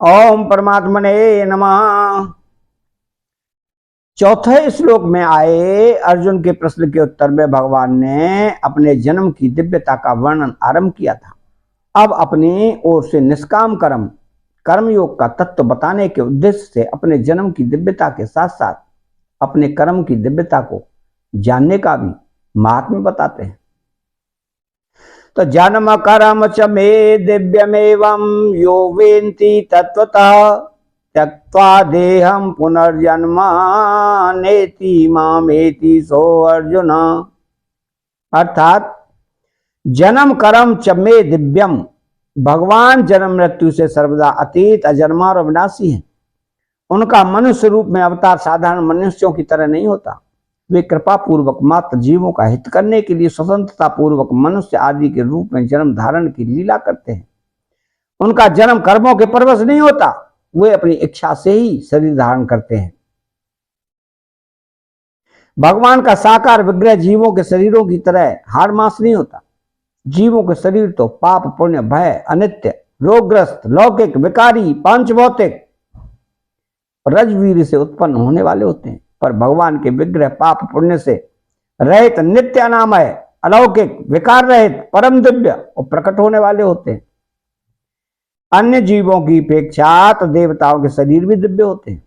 ओम परमात्मने नमः। चौथे श्लोक में आए अर्जुन के प्रश्न के उत्तर में भगवान ने अपने जन्म की दिव्यता का वर्णन आरंभ किया था। अब अपनी ओर से निष्काम कर्मयोग का तत्व बताने के उद्देश्य से अपने जन्म की दिव्यता के साथ साथ अपने कर्म की दिव्यता को जानने का भी महात्म्य बताते हैं। तो जन्म कर्म च मे दिव्यमेवं यो वेन्ति तत्वतः त्यक्त्वा देहं पुनर्जन्म नेति मामेति सो अर्जुन। अर्थात जन्म कर्म च मे दिव्यम, भगवान जन्म मृत्यु से सर्वदा अतीत, अजन्मा और अविनाशी है। उनका मनुष्य रूप में अवतार साधारण मनुष्यों की तरह नहीं होता। वे कृपा पूर्वक मात्र जीवों का हित करने के लिए स्वतंत्रता पूर्वक मनुष्य आदि के रूप में जन्म धारण की लीला करते हैं। उनका जन्म कर्मों के परवश नहीं होता, वे अपनी इच्छा से ही शरीर धारण करते हैं। भगवान का साकार विग्रह जीवों के शरीरों की तरह हाड़ मांस नहीं होता। जीवों के शरीर तो पाप पुण्य भय अनित्य रोगग्रस्त लौकिक विकारी पांच भौतिक रजवीर से उत्पन्न होने वाले होते हैं, पर भगवान के विग्रह पाप पुण्य से रहित नित्य अनामय अलौकिक विकार रहित परम दिव्य और प्रकट होने वाले होते हैं। अन्य जीवों की अपेक्षा तो देवताओं के शरीर भी दिव्य होते हैं,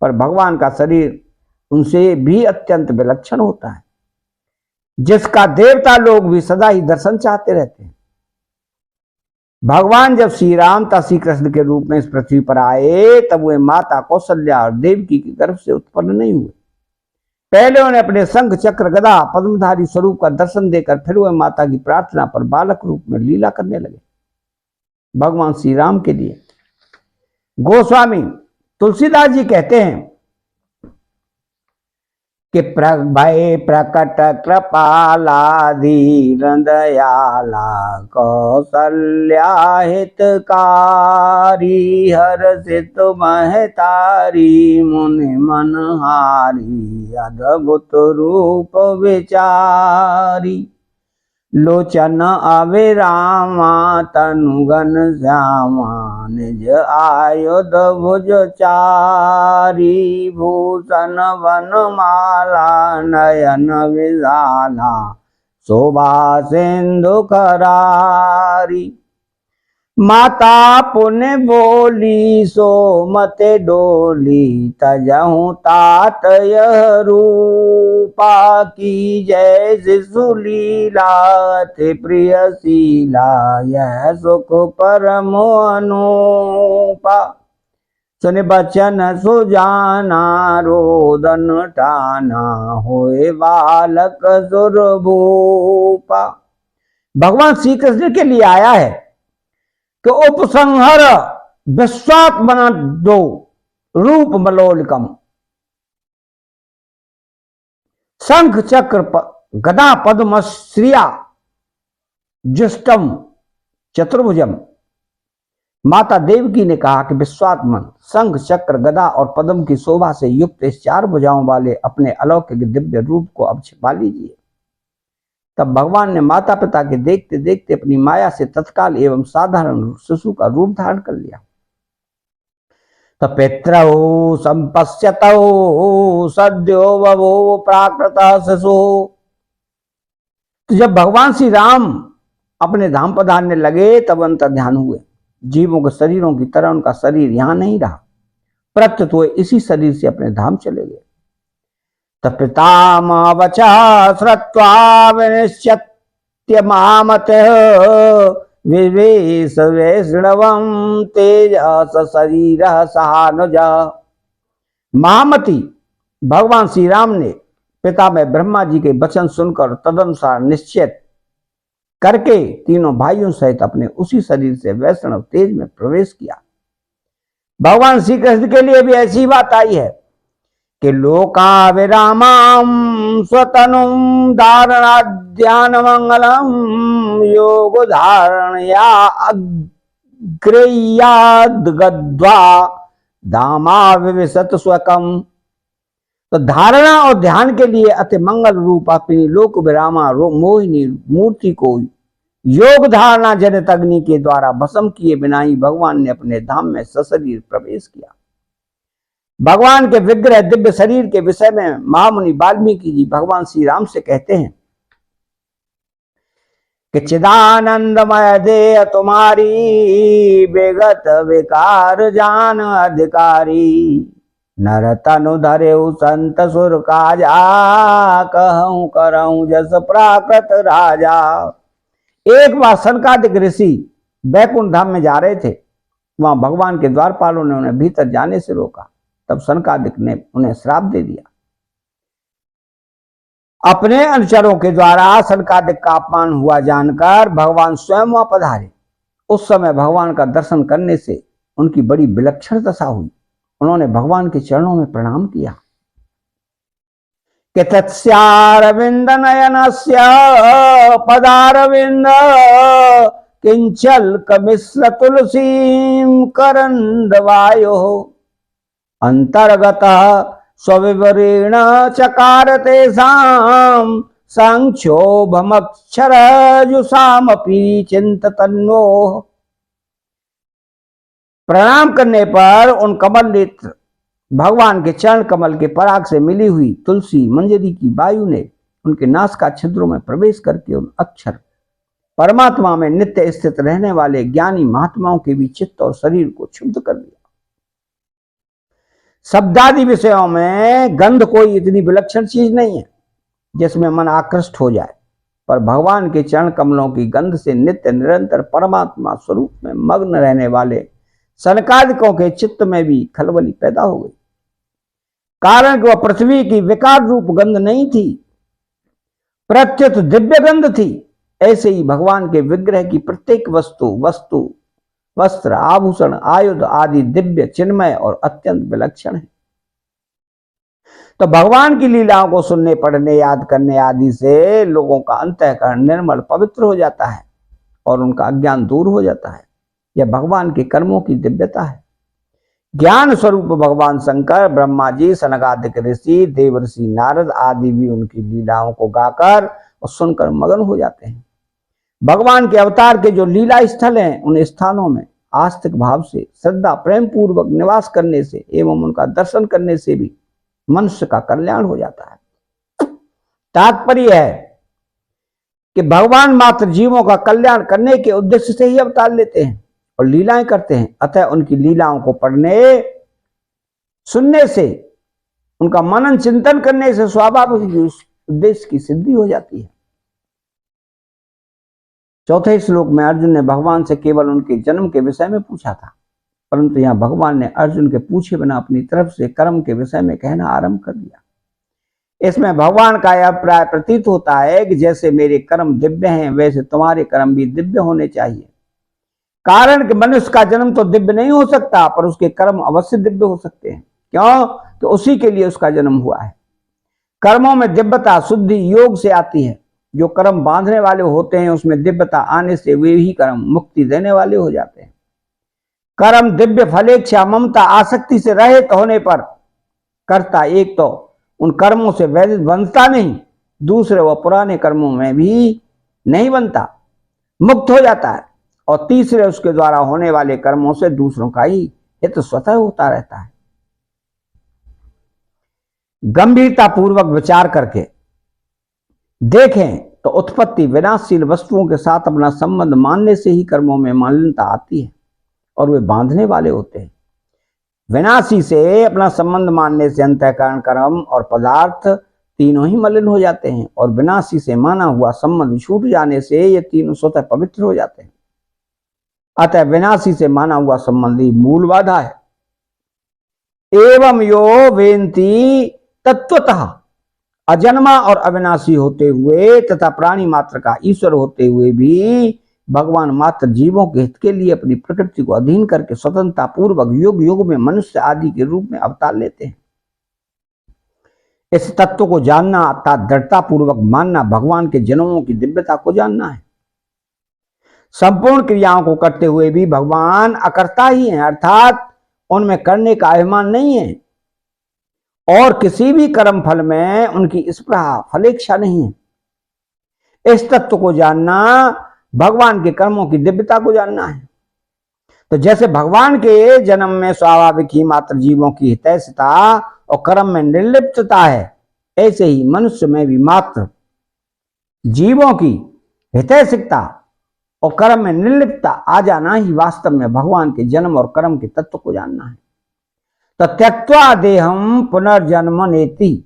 पर भगवान का शरीर उनसे भी अत्यंत विलक्षण होता है, जिसका देवता लोग भी सदा ही दर्शन चाहते रहते हैं। भगवान जब श्री राम तथा श्री कृष्ण के रूप में इस पृथ्वी पर आए तब वे माता कौशल्या और देवकी के गर्भ से उत्पन्न नहीं हुए। पहले उन्हें अपने शंख चक्र गदा पद्मधारी स्वरूप का दर्शन देकर फिर वे माता की प्रार्थना पर बालक रूप में लीला करने लगे। भगवान श्री राम के लिए गोस्वामी तुलसीदास जी कहते हैं कि भय प्रकट कृपाला धीर दयाला कौशल्या हितकारी हर्षित महतारी मुनि मनहारी अद्भुत रूप विचारी लोचन अविरामा तनुगन श्यामा निज आयुध भुज चारी भूषण वनमाला नयन विशाला शोभा सिंधु करारी माता पुण्य बोली सो मते डोली तजहु तात यह रूपा की जय शिशु लीला ते प्रिय शीला यह सुख परम अनूपा सुन बचन सुजाना रोदन ठाना होए बालक सुरभूपा। भगवान श्री कृष्ण के लिए आया है कि उपसंहर विश्वात्मना दो रूप मलोलिकम शंख चक्र गदा पद्म श्रिया जुष्टम चतुर्भुजम। माता देवकी ने कहा कि विश्वात्मन शंख चक्र गदा और पद्म की शोभा से युक्त इस चार भुजाओं वाले अपने अलौकिक दिव्य रूप को अब छिपा लीजिए। तब भगवान ने माता पिता के देखते देखते अपनी माया से तत्काल एवं साधारण शिशु का रूप धारण कर लिया। तो पितरौ संपश्यतौ सद्यो ववो प्राकृतः शिशु। तो जब भगवान श्री राम अपने धाम पधारने लगे तब अंतर ध्यान हुए। जीवों के शरीरों की तरह उनका शरीर यहां नहीं रहा, प्रत्युत वो इसी शरीर से अपने धाम चले गए। पितामह वचा श्रुत्वा विनिश्चित्य मामतः विवेश वैष्णवं तेजस शरीरः सहानुजा। महामती भगवान श्री राम ने पिता में ब्रह्मा जी के वचन सुनकर तदनुसार निश्चित करके तीनों भाइयों सहित अपने उसी शरीर से वैष्णव तेज में प्रवेश किया। भगवान श्री कृष्ण के लिए भी ऐसी बात आई है कि लोका विरामं स्वतनुं धारणाध्यान मंगलम योग धारणया अग्रेयाद गद्वा धामा विविशत स्वकम। तो धारणा और ध्यान के लिए अति मंगल रूप अपनी लोक विरामा मोहिनी मूर्ति को योग धारणा जनित अग्नि के द्वारा भस्म किए बिना ही भगवान ने अपने धाम में सशरीर प्रवेश किया। भगवान के विग्रह दिव्य शरीर के विषय में महामुनि वाल्मीकि जी भगवान श्री राम से कहते हैं कि चिदानंदमय देह तुम्हारी, बेगत विकार जान अधिकारी, नर तनु धरेउ संत सुर काजा, कहूं करऊं जस प्राकृत राजा। एक बार सनकादिक ऋषि बैकुंठ धाम में जा रहे थे। वहां भगवान के द्वारपालों ने उन्हें भीतर जाने से रोका। तब सनकादिक ने उन्हें श्राप दे दिया। अपने अनुचरों के द्वारा सनकादिक का अपमान हुआ जानकर भगवान स्वयं वहां पधारे। उस समय भगवान का दर्शन करने से उनकी बड़ी विलक्षण दशा हुई। उन्होंने भगवान के चरणों में प्रणाम किया कि तत्स्यारविंद नयनस्य पदारविंद किंचल कमिश्र तुलसीम करंदवायो, अंतर्गत स्वविवरेण चकार तेषां संक्षोभमक्षर जुषामपि चिंततन्नो। प्रणाम करने पर उन कमल नेत्र भगवान के चरण कमल के पराग से मिली हुई तुलसी मंजरी की वायु ने उनके नासिका छिद्रों में प्रवेश करके उन अक्षर परमात्मा में नित्य स्थित रहने वाले ज्ञानी महात्माओं के भी चित्त और शरीर को क्षुब्ध कर दिया। शब्दादि विषयों में गंध कोई इतनी विलक्षण चीज नहीं है जिसमें मन आकृष्ट हो जाए, पर भगवान के चरण कमलों की गंध से नित्य निरंतर परमात्मा स्वरूप में मग्न रहने वाले सनकादिकों के चित्त में भी खलबली पैदा हो गई। कारण कि वह पृथ्वी की विकार रूप गंध नहीं थी, प्रत्युत दिव्य गंध थी। ऐसे ही भगवान के विग्रह की प्रत्येक वस्तु वस्त्र आभूषण आयुध आदि दिव्य चिन्मय और अत्यंत विलक्षण है। तो भगवान की लीलाओं को सुनने पढ़ने याद करने आदि से लोगों का अंतःकरण निर्मल पवित्र हो जाता है और उनका अज्ञान दूर हो जाता है। यह भगवान के कर्मों की दिव्यता है। ज्ञान स्वरूप भगवान शंकर, ब्रह्मा जी, सनकादिक ऋषि, देवर्षि नारद आदि भी उनकी लीलाओं को गाकर और सुनकर मगन हो जाते हैं। भगवान के अवतार के जो लीला स्थल हैं, उन स्थानों में आस्तिक भाव से श्रद्धा प्रेम पूर्वक निवास करने से एवं उनका दर्शन करने से भी मनुष्य का कल्याण हो जाता है। तात्पर्य है कि भगवान मात्र जीवों का कल्याण करने के उद्देश्य से ही अवतार लेते हैं और लीलाएं करते हैं। अतः उनकी लीलाओं को पढ़ने सुनने से, उनका मनन चिंतन करने से स्वाभाविक उद्देश्य की सिद्धि हो जाती है। चौथे श्लोक में अर्जुन ने भगवान से केवल उनके जन्म के विषय में पूछा था, परंतु यहां भगवान ने अर्जुन के पूछे बिना अपनी तरफ से कर्म के विषय में कहना आरंभ कर दिया। इसमें भगवान का यह प्राय प्रतीत होता है कि जैसे मेरे कर्म दिव्य हैं, वैसे तुम्हारे कर्म भी दिव्य होने चाहिए। कारण कि मनुष्य का जन्म तो दिव्य नहीं हो सकता, पर उसके कर्म अवश्य दिव्य हो सकते हैं। क्यों? कि उसी के लिए उसका जन्म हुआ है। कर्मों में दिव्यता शुद्धि योग से आती है। जो कर्म बांधने वाले होते हैं, उसमें दिव्यता आने से वे ही कर्म मुक्ति देने वाले हो जाते हैं। कर्म दिव्य फलेच्छा ममता आसक्ति से रहित होने पर कर्ता एक तो उन कर्मों से वैधित बनता नहीं, दूसरे वह पुराने कर्मों में भी नहीं बनता, मुक्त हो जाता है, और तीसरे उसके द्वारा होने वाले कर्मों से दूसरों का ही हित स्वतः होता रहता है। गंभीरता पूर्वक विचार करके देखें तो उत्पत्ति विनाशशील वस्तुओं के साथ अपना संबंध मानने से ही कर्मों में मालिन्यता आती है और वे बांधने वाले होते हैं। विनाशी से अपना संबंध मानने से अंतःकरण कर्म और पदार्थ तीनों ही मलिन हो जाते हैं, और विनाशी से माना हुआ संबंध छूट जाने से ये तीनों स्वतः पवित्र हो जाते हैं। अतः विनाशी से माना हुआ संबंध ही मूल बाधा है। एवं यो वेन्ति तत्वतः अजन्मा और अविनाशी होते हुए तथा प्राणी मात्र का ईश्वर होते हुए भी भगवान मात्र जीवों के हित के लिए अपनी प्रकृति को अधीन करके स्वतंत्रता पूर्वक युग युग में मनुष्य आदि के रूप में अवतार लेते हैं। इस तत्व को जानना अर्थात दृढ़ता पूर्वक मानना भगवान के जन्मों की दिव्यता को जानना है। संपूर्ण क्रियाओं को करते हुए भी भगवान अकर्ता ही हैं, अर्थात उनमें करने का अभिमान नहीं है और किसी भी कर्म फल में उनकी स्पृहा फलेच्छा नहीं है। इस तत्व को जानना भगवान के कर्मों की दिव्यता को जानना है। तो जैसे भगवान के जन्म में स्वाभाविक ही मात्र जीवों की हितैषता और कर्म में निर्लिप्तता है, ऐसे ही मनुष्य में भी मात्र जीवों की हितैषिकता और कर्म में निर्लिप्तता आ जाना ही वास्तव में भगवान के जन्म और कर्म के तत्व को जानना है। तो त्यक्त्वा देहम पुनर्जन्म नेति,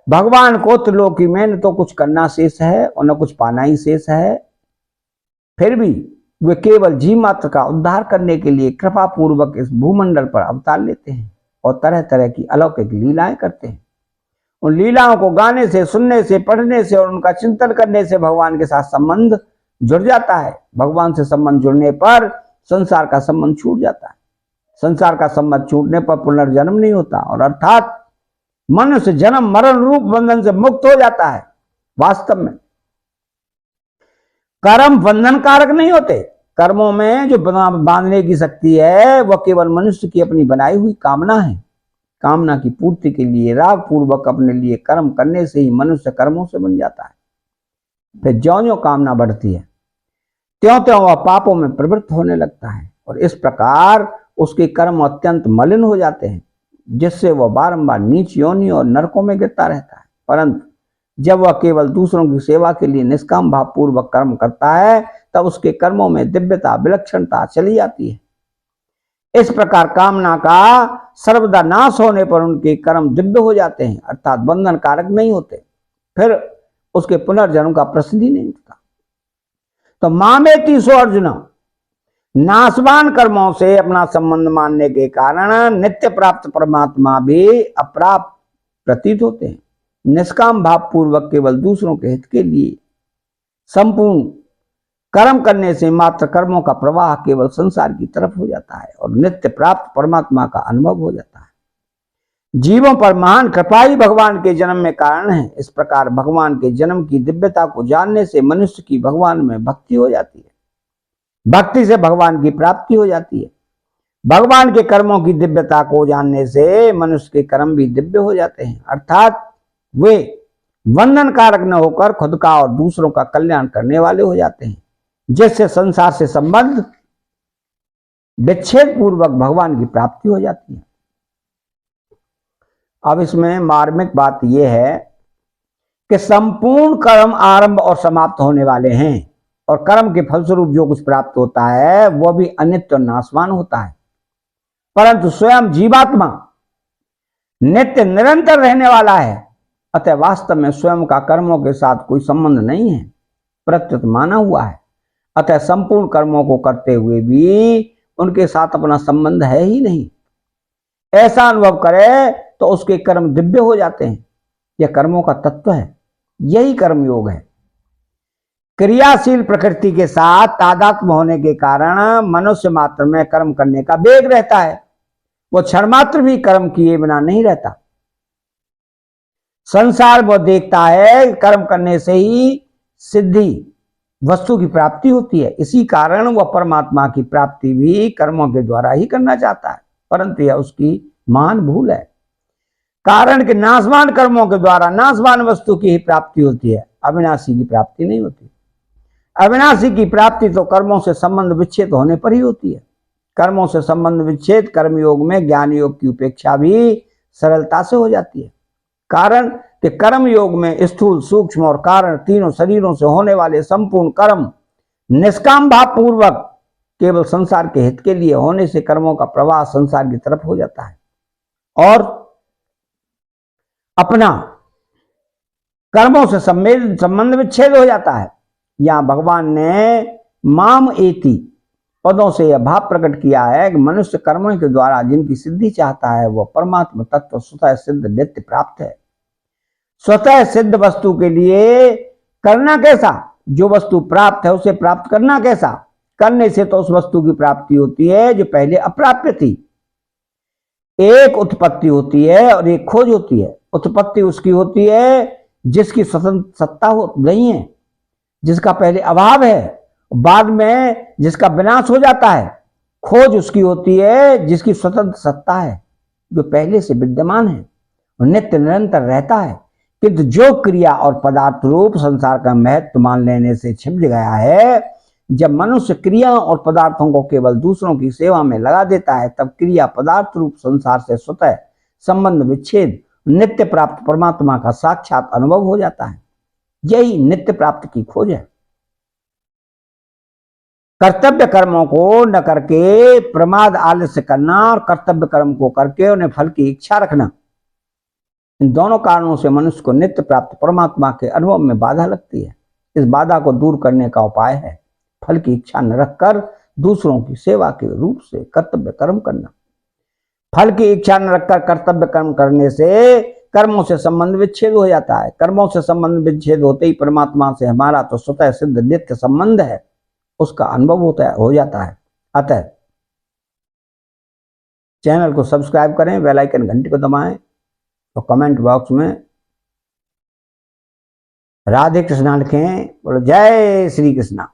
भगवान को त्रिलोकी में न तो कुछ करना शेष है और न कुछ पाना ही शेष है, फिर भी वे केवल जीव मात्र का उद्धार करने के लिए कृपा पूर्वक इस भूमंडल पर अवतार लेते हैं और तरह तरह की अलौकिक लीलाएं करते हैं। उन लीलाओं को गाने से, सुनने से, पढ़ने से और उनका चिंतन करने से भगवान के साथ संबंध जुड़ जाता है। भगवान से संबंध जुड़ने पर संसार का संबंध छूट जाता है। संसार का संबंध छूटने पर पुनर्जन्म नहीं होता और अर्थात मनुष्य जन्म मरण रूप बंधन से मुक्त हो जाता है। वास्तव में कर्म बंधन कारक नहीं होते। कर्मों में जो बांधने की शक्ति है वह केवल मनुष्य की अपनी बनाई हुई कामना है। कामना की पूर्ति के लिए राग पूर्वक अपने लिए कर्म करने से ही मनुष्य कर्मों से बन जाता है। फिर ज्यों-ज्यों कामना बढ़ती है त्यों-त्यों वह पापों में प्रवृत्त होने लगता है और इस प्रकार उसके कर्म अत्यंत मलिन हो जाते हैं, जिससे वह बारंबार नीच योनि और नरकों में गिरता रहता है। परंतु जब वह केवल दूसरों की सेवा के लिए निष्काम भाव पूर्वक कर्म करता है तब उसके कर्मों में दिव्यता, विलक्षणता चली जाती है। इस प्रकार कामना का सर्वदा नाश होने पर उनके कर्म दिव्य हो जाते हैं, अर्थात बंधन कारक नहीं होते। फिर उसके पुनर्जन्म का प्रश्न ही नहीं उठता। तो मामेति सो अर्जुन, नाशवान कर्मों से अपना संबंध मानने के कारण नित्य प्राप्त परमात्मा भी अप्राप्त प्रतीत होते हैं। निष्काम भाव पूर्वक केवल दूसरों के हित के लिए संपूर्ण कर्म करने से मात्र कर्मों का प्रवाह केवल संसार की तरफ हो जाता है और नित्य प्राप्त परमात्मा का अनुभव हो जाता है। जीवों पर महान कृपा ही भगवान के जन्म में कारण है। इस प्रकार भगवान के जन्म की दिव्यता को जानने से मनुष्य की भगवान में भक्ति हो जाती है। भक्ति से भगवान की प्राप्ति हो जाती है। भगवान के कर्मों की दिव्यता को जानने से मनुष्य के कर्म भी दिव्य हो जाते हैं, अर्थात वे बंधन कारक न होकर खुद का और दूसरों का कल्याण करने वाले हो जाते हैं, जिससे संसार से संबंध विच्छेद पूर्वक भगवान की प्राप्ति हो जाती है। अब इसमें मार्मिक बात यह है कि संपूर्ण कर्म आरंभ और समाप्त होने वाले हैं और कर्म के फलस्वरूप जो कुछ प्राप्त होता है वह भी अनित्य और नाशवान होता है, परंतु स्वयं जीवात्मा नित्य निरंतर रहने वाला है। अतः वास्तव में स्वयं का कर्मों के साथ कोई संबंध नहीं है, प्रत्युत माना हुआ है। अतः संपूर्ण कर्मों को करते हुए भी उनके साथ अपना संबंध है ही नहीं। ऐसा अनुभव करे तो उसके कर्म दिव्य हो जाते हैं। यह कर्मों का तत्व है, यही कर्म योग है। क्रियाशील प्रकृति के साथ तादात्म्य होने के कारण मनुष्य मात्र में कर्म करने का वेग रहता है। वो क्षण मात्र भी कर्म किए बिना नहीं रहता। संसार वो देखता है कर्म करने से ही सिद्धि वस्तु की प्राप्ति होती है। इसी कारण वह परमात्मा की प्राप्ति भी कर्मों के द्वारा ही करना चाहता है, परंतु यह उसकी महान भूल है। कारण कि नाशवान कर्मों के द्वारा नाशवान वस्तु की ही प्राप्ति होती है, अविनाशी की प्राप्ति नहीं होती। अविनाशी की प्राप्ति तो कर्मों से संबंध विच्छेद होने पर ही होती है। कर्मों से संबंध विच्छेद कर्मयोग में ज्ञान योग की उपेक्षा भी सरलता से हो जाती है। कारण कि कर्म योग में स्थूल, सूक्ष्म और कारण तीनों शरीरों से होने वाले संपूर्ण कर्म निष्काम भाव पूर्वक केवल संसार के हित के लिए होने से कर्मों का प्रवाह संसार की तरफ हो जाता है और अपना कर्मों से संबंध विच्छेद हो जाता है। यहां भगवान ने माम एति पदों से यह भाव प्रकट किया है कि मनुष्य कर्मों के द्वारा जिनकी सिद्धि चाहता है वह परमात्मा तत्व स्वतः सिद्ध नित्य प्राप्त है। स्वतः सिद्ध वस्तु के लिए करना कैसा? जो वस्तु प्राप्त है उसे प्राप्त करना कैसा? करने से तो उस वस्तु की प्राप्ति होती है जो पहले अप्राप्य थी। एक उत्पत्ति होती है और एक खोज होती है। उत्पत्ति उसकी होती है जिसकी स्वतंत्र सत्ता हो नहीं है, जिसका पहले अभाव है, बाद में जिसका विनाश हो जाता है। खोज उसकी होती है जिसकी स्वतंत्र सत्ता है, जो पहले से विद्यमान है और नित्य निरंतर रहता है। किंतु जो क्रिया और पदार्थ रूप संसार का महत्व मान लेने से छिप गया है, जब मनुष्य क्रिया और पदार्थों को केवल दूसरों की सेवा में लगा देता है, तब क्रिया पदार्थ रूप संसार से स्वतः संबंध विच्छेद नित्य प्राप्त परमात्मा का साक्षात अनुभव हो जाता है। यही नित्य प्राप्ति की खोज है। कर्तव्य कर्मों को न करके प्रमाद आलस्य करना और कर्तव्य कर्म को करके उन्हें फल की इच्छा रखना, इन दोनों कारणों से मनुष्य को नित्य प्राप्त परमात्मा के अनुभव में बाधा लगती है। इस बाधा को दूर करने का उपाय है फल की इच्छा न रखकर दूसरों की सेवा के रूप से कर्तव्य कर्म करना। फल की इच्छा न रखकर कर्तव्य कर्म करने से कर्मों से संबंध विच्छेद हो जाता है। कर्मों से संबंध विच्छेद होते ही परमात्मा से हमारा तो स्वतः सिद्ध नित्य संबंध है, उसका अनुभव हो जाता है। अतः चैनल को सब्सक्राइब करें, बेल आइकन घंटी को दबाएं और कमेंट बॉक्स में राधे कृष्णा लिखें। बोलो जय श्री कृष्णा।